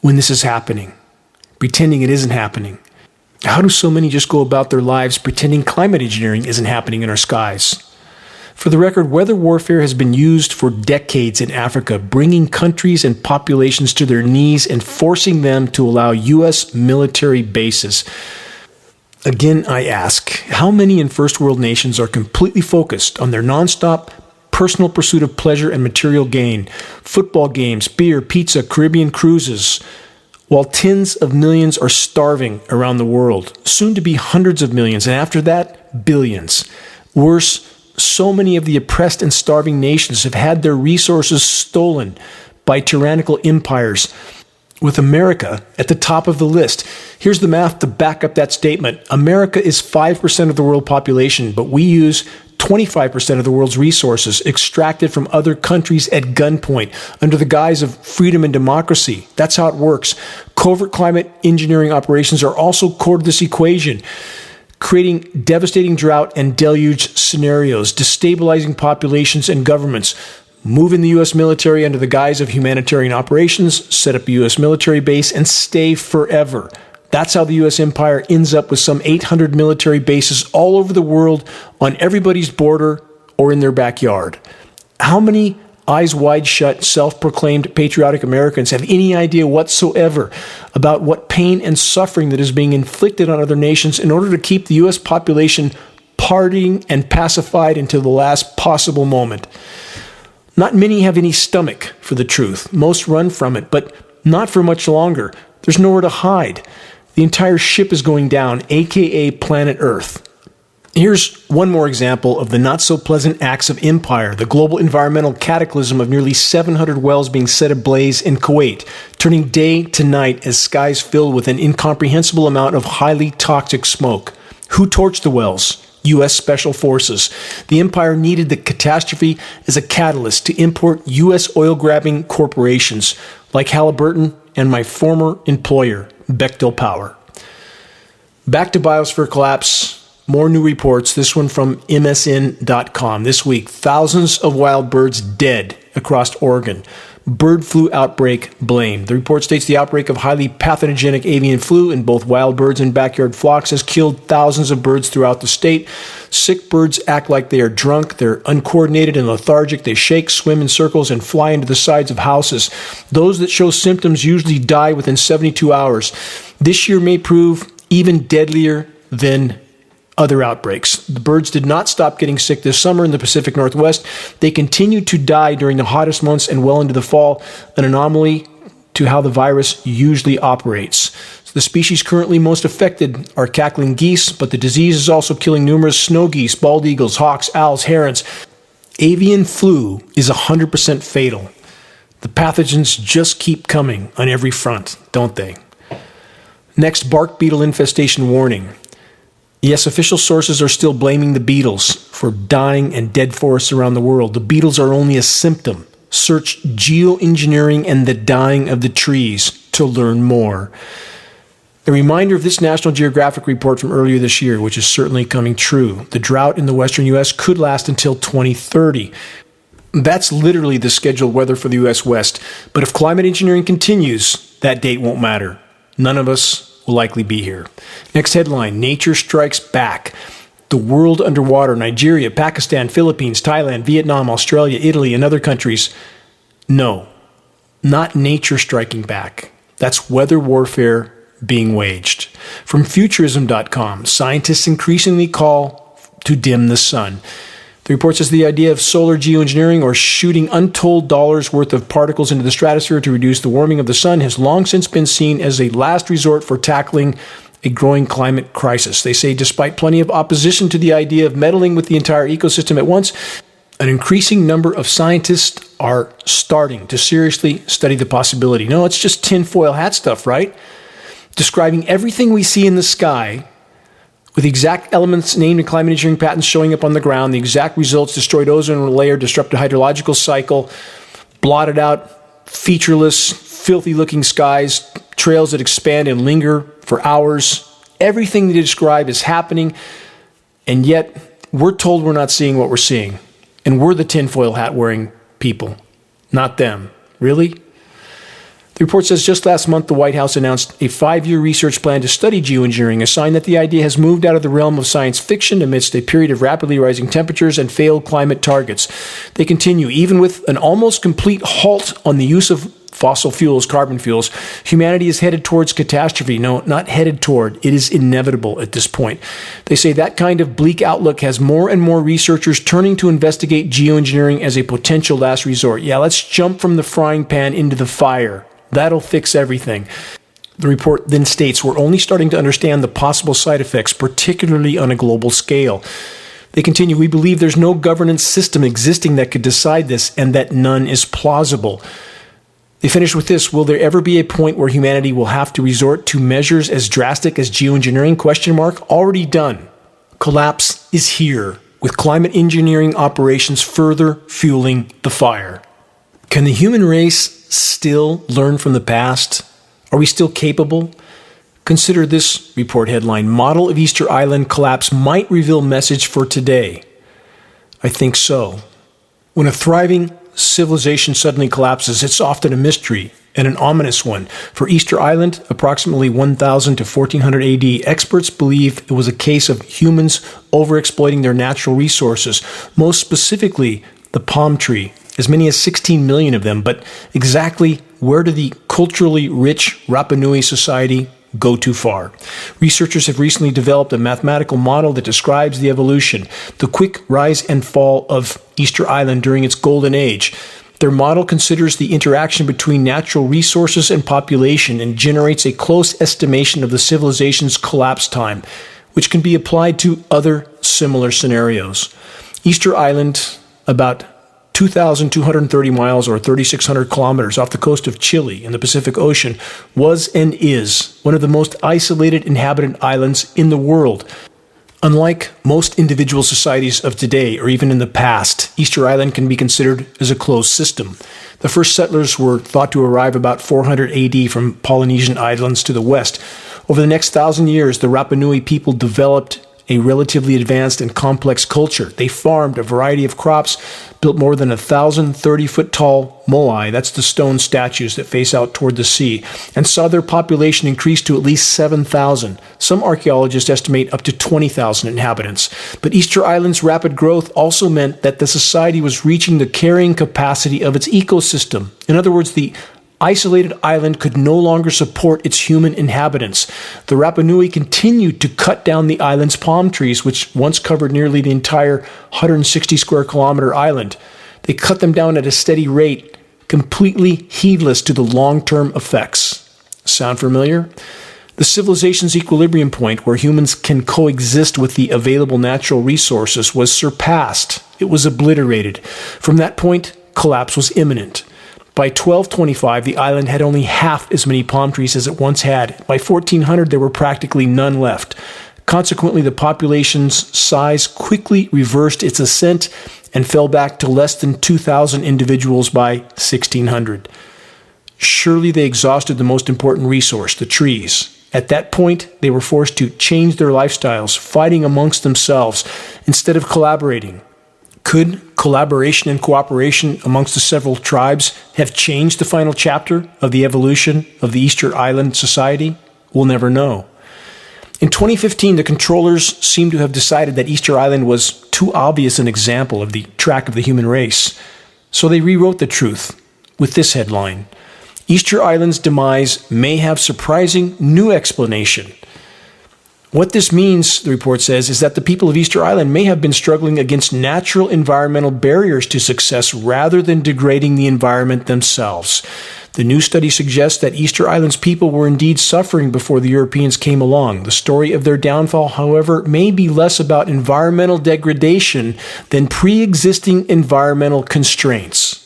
when this is happening, pretending it isn't happening? How do so many just go about their lives pretending climate engineering isn't happening in our skies? For the record, weather warfare has been used for decades in Africa, bringing countries and populations to their knees and forcing them to allow U.S. military bases. Again, I ask, how many in first world nations are completely focused on their nonstop personal pursuit of pleasure and material gain, football games, beer, pizza, Caribbean cruises, while tens of millions are starving around the world, soon to be hundreds of millions, and after that, billions. Worse, so many of the oppressed and starving nations have had their resources stolen by tyrannical empires, with America at the top of the list. Here's the math to back up that statement. America is 5% of the world population, but we use 25% of the world's resources extracted from other countries at gunpoint under the guise of freedom and democracy. That's how it works. Covert climate engineering operations are also core to this equation, creating devastating drought and deluge scenarios, destabilizing populations and governments, moving the U.S. military under the guise of humanitarian operations, set up a U.S. military base, and stay forever. That's how the U.S. empire ends up with some 800 military bases all over the world, on everybody's border or in their backyard. How many eyes wide shut, self-proclaimed patriotic Americans have any idea whatsoever about what pain and suffering that is being inflicted on other nations in order to keep the U.S. population partying and pacified until the last possible moment? Not many have any stomach for the truth. Most run from it, but not for much longer. There's nowhere to hide. The entire ship is going down, aka planet Earth. Here's one more example of the not-so-pleasant acts of empire, the global environmental cataclysm of nearly 700 wells being set ablaze in Kuwait, turning day to night as skies filled with an incomprehensible amount of highly toxic smoke. Who torched the wells? U.S. Special Forces. The empire needed the catastrophe as a catalyst to import U.S. oil-grabbing corporations like Halliburton and my former employer, Bechtel Power. Back to biosphere collapse. More new reports, this one from MSN.com. This week, thousands of wild birds dead across Oregon. Bird flu outbreak blamed. The report states the outbreak of highly pathogenic avian flu in both wild birds and backyard flocks has killed thousands of birds throughout the state. Sick birds act like they are drunk. They're uncoordinated and lethargic. They shake, swim in circles, and fly into the sides of houses. Those that show symptoms usually die within 72 hours. This year may prove even deadlier than other outbreaks. The birds did not stop getting sick this summer in the Pacific Northwest. They continued to die during the hottest months and well into the fall, an anomaly to how the virus usually operates. So the species currently most affected are cackling geese, but the disease is also killing numerous snow geese, bald eagles, hawks, owls, herons. Avian flu is 100% fatal. The pathogens just keep coming on every front, don't they? Next, bark beetle infestation warning. Yes, official sources are still blaming the beetles for dying and dead forests around the world. The beetles are only a symptom. Search geoengineering and the dying of the trees to learn more. A reminder of this National Geographic report from earlier this year, which is certainly coming true. The drought in the western U.S. could last until 2030. That's literally the scheduled weather for the U.S. West. But if climate engineering continues, that date won't matter. None of us will likely be here. Next headline, nature strikes back. The world underwater, Nigeria, Pakistan, Philippines, Thailand, Vietnam, Australia, Italy, and other countries. No, not nature striking back. That's weather warfare being waged. From Futurism.com, scientists increasingly call to dim the sun. The report says the idea of solar geoengineering, or shooting untold dollars worth of particles into the stratosphere to reduce the warming of the sun, has long since been seen as a last resort for tackling a growing climate crisis. They say despite plenty of opposition to the idea of meddling with the entire ecosystem at once, an increasing number of scientists are starting to seriously study the possibility. No, it's just tinfoil hat stuff, right? Describing everything we see in the sky with the exact elements named in climate engineering patents showing up on the ground, the exact results: destroyed ozone layer, disrupted hydrological cycle, blotted out, featureless, filthy-looking skies, trails that expand and linger for hours. Everything they describe is happening, and yet we're told we're not seeing what we're seeing. And we're the tinfoil hat-wearing people, not them. Really? The report says just last month, the White House announced a 5-year research plan to study geoengineering, a sign that the idea has moved out of the realm of science fiction amidst a period of rapidly rising temperatures and failed climate targets. They continue, even with an almost complete halt on the use of fossil fuels, carbon fuels, humanity is headed towards catastrophe. No, not headed toward. It is inevitable at this point. They say that kind of bleak outlook has more and more researchers turning to investigate geoengineering as a potential last resort. Yeah, let's jump from the frying pan into the fire. That'll fix everything. The report then states we're only starting to understand the possible side effects, particularly on a global scale. They continue, we believe there's no governance system existing that could decide this, and that none is plausible. They finish with this, will there ever be a point where humanity will have to resort to measures as drastic as geoengineering? ? Already done. Collapse is here, with climate engineering operations further fueling the fire. Can the human race still learn from the past? Are we still capable? Consider this report headline, Model of Easter Island Collapse Might Reveal Message for Today. I think so. When a thriving civilization suddenly collapses, it's often a mystery, and an ominous one. For Easter Island, approximately 1000 to 1400 AD, experts believe it was a case of humans overexploiting their natural resources, most specifically the palm tree. As many as 16 million of them, but exactly where did the culturally rich Rapa Nui society go too far? Researchers have recently developed a mathematical model that describes the evolution, the quick rise and fall of Easter Island during its golden age. Their model considers the interaction between natural resources and population and generates a close estimation of the civilization's collapse time, which can be applied to other similar scenarios. Easter Island, about 2,230 miles or 3,600 kilometers off the coast of Chile in the Pacific Ocean, was and is one of the most isolated inhabited islands in the world. Unlike most individual societies of today, or even in the past, Easter Island can be considered as a closed system. The first settlers were thought to arrive about 400 AD from Polynesian islands to the west. Over the next 1,000 years, the Rapa Nui people developed a relatively advanced and complex culture. They farmed a variety of crops, built more than 1,000 30-foot-tall moai, that's the stone statues that face out toward the sea, and saw their population increase to at least 7,000. Some archaeologists estimate up to 20,000 inhabitants. But Easter Island's rapid growth also meant that the society was reaching the carrying capacity of its ecosystem. In other words, the isolated island could no longer support its human inhabitants. The Rapa Nui continued to cut down the island's palm trees, which once covered nearly the entire 160 square kilometer island. They cut them down at a steady rate, completely heedless to the long-term effects. Sound familiar? The civilization's equilibrium point, where humans can coexist with the available natural resources, was surpassed. It was obliterated. From that point, collapse was imminent. By 1225, the island had only half as many palm trees as it once had. By 1400, there were practically none left. Consequently, the population's size quickly reversed its ascent and fell back to less than 2,000 individuals by 1600. Surely they exhausted the most important resource, the trees. At that point, they were forced to change their lifestyles, fighting amongst themselves instead of collaborating. Could collaboration and cooperation amongst the several tribes have changed the final chapter of the evolution of the Easter Island society? We'll never know. In 2015, the controllers seem to have decided that Easter Island was too obvious an example of the track of the human race. So they rewrote the truth with this headline: Easter Island's demise may have surprising new explanation. What this means, the report says, is that the people of Easter Island may have been struggling against natural environmental barriers to success rather than degrading the environment themselves. The new study suggests that Easter Island's people were indeed suffering before the Europeans came along. The story of their downfall, however, may be less about environmental degradation than pre-existing environmental constraints.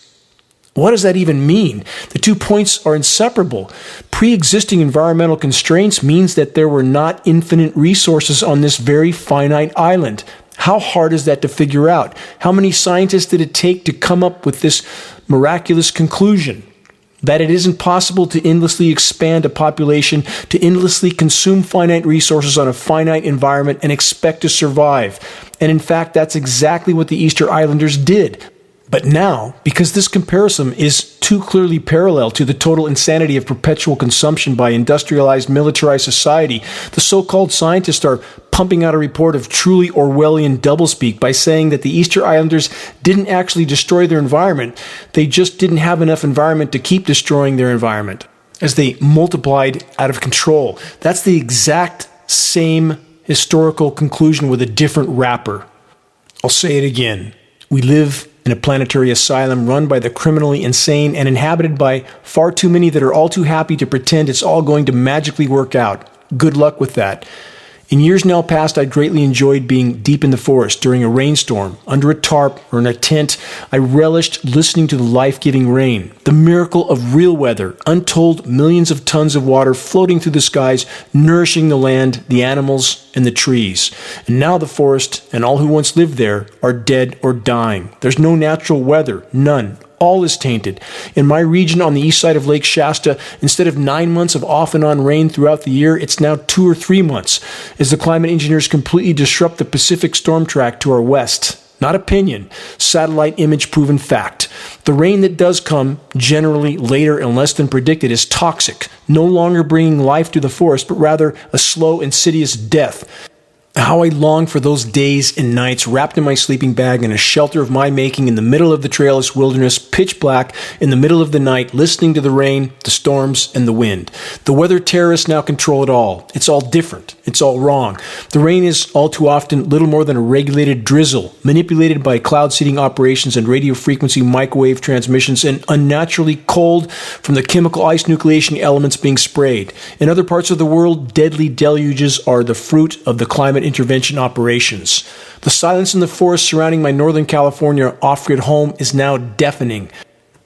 What does that even mean? The 2 points are inseparable. Pre-existing environmental constraints means that there were not infinite resources on this very finite island. How hard is that to figure out? How many scientists did it take to come up with this miraculous conclusion? That it isn't possible to endlessly expand a population, to endlessly consume finite resources on a finite environment and expect to survive. And in fact, that's exactly what the Easter Islanders did. But now, because this comparison is too clearly parallel to the total insanity of perpetual consumption by industrialized, militarized society, the so-called scientists are pumping out a report of truly Orwellian doublespeak by saying that the Easter Islanders didn't actually destroy their environment, they just didn't have enough environment to keep destroying their environment, as they multiplied out of control. That's the exact same historical conclusion with a different wrapper. I'll say it again. We live in a planetary asylum run by the criminally insane and inhabited by far too many that are all too happy to pretend it's all going to magically work out. Good luck with that. In years now past, I greatly enjoyed being deep in the forest during a rainstorm, under a tarp or in a tent. I relished listening to the life-giving rain, the miracle of real weather, untold millions of tons of water floating through the skies, nourishing the land, the animals, and the trees. And now the forest and all who once lived there are dead or dying. There's no natural weather, none. All is tainted. In my region on the east side of Lake Shasta, instead of 9 months of off and on rain throughout the year, it's now 2 or 3 months, as the climate engineers completely disrupt the Pacific storm track to our west. Not opinion, satellite image proven fact. The rain that does come, generally later and less than predicted, is toxic, no longer bringing life to the forest, but rather a slow, insidious death. How I long for those days and nights wrapped in my sleeping bag in a shelter of my making in the middle of the trailless wilderness, pitch black, in the middle of the night, listening to the rain, the storms, and the wind. The weather terrorists now control it all. It's all different. It's all wrong. The rain is all too often little more than a regulated drizzle, manipulated by cloud seeding operations and radio frequency microwave transmissions, and unnaturally cold from the chemical ice nucleation elements being sprayed. In other parts of the world, deadly deluges are the fruit of the climate climate intervention operations. The silence in the forest surrounding my Northern California off-grid home is now deafening.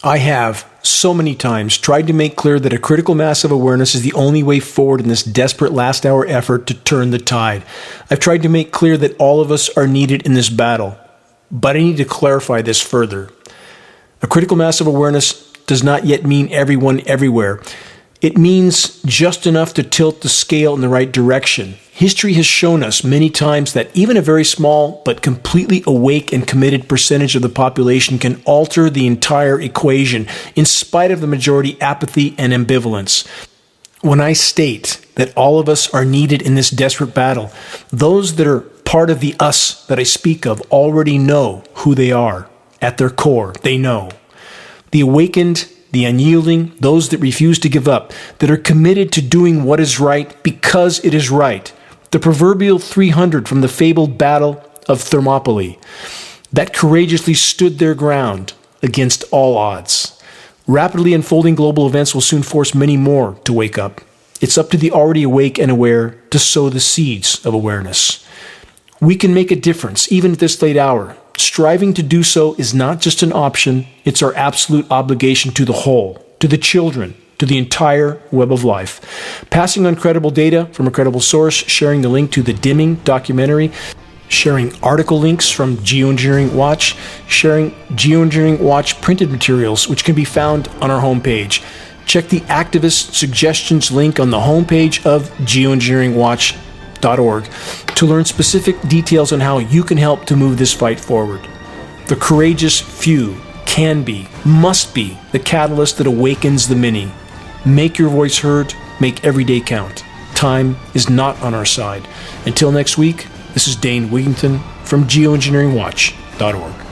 I have, so many times, tried to make clear that a critical mass of awareness is the only way forward in this desperate last-hour effort to turn the tide. I've tried to make clear that all of us are needed in this battle. But I need to clarify this further. A critical mass of awareness does not yet mean everyone everywhere. It means just enough to tilt the scale in the right direction. History has shown us many times that even a very small but completely awake and committed percentage of the population can alter the entire equation in spite of the majority apathy and ambivalence. When I state that all of us are needed in this desperate battle, those that are part of the us that I speak of already know who they are. At their core, they know. The awakened, the unyielding, those that refuse to give up, that are committed to doing what is right because it is right. The proverbial 300 from the fabled Battle of Thermopylae, that courageously stood their ground against all odds. Rapidly unfolding global events will soon force many more to wake up. It's up to the already awake and aware to sow the seeds of awareness. We can make a difference, even at this late hour. Striving to do so is not just an option, it's our absolute obligation to the whole, to the children, to the entire web of life. Passing on credible data from a credible source, sharing the link to the Dimming documentary, sharing article links from Geoengineering Watch, sharing Geoengineering Watch printed materials, which can be found on our homepage. Check the activist suggestions link on the homepage of geoengineeringwatch.org to learn specific details on how you can help to move this fight forward. The courageous few can be, must be, the catalyst that awakens the many. Make your voice heard, make every day count. Time is not on our side. Until next week, this is Dane Wigington from geoengineeringwatch.org.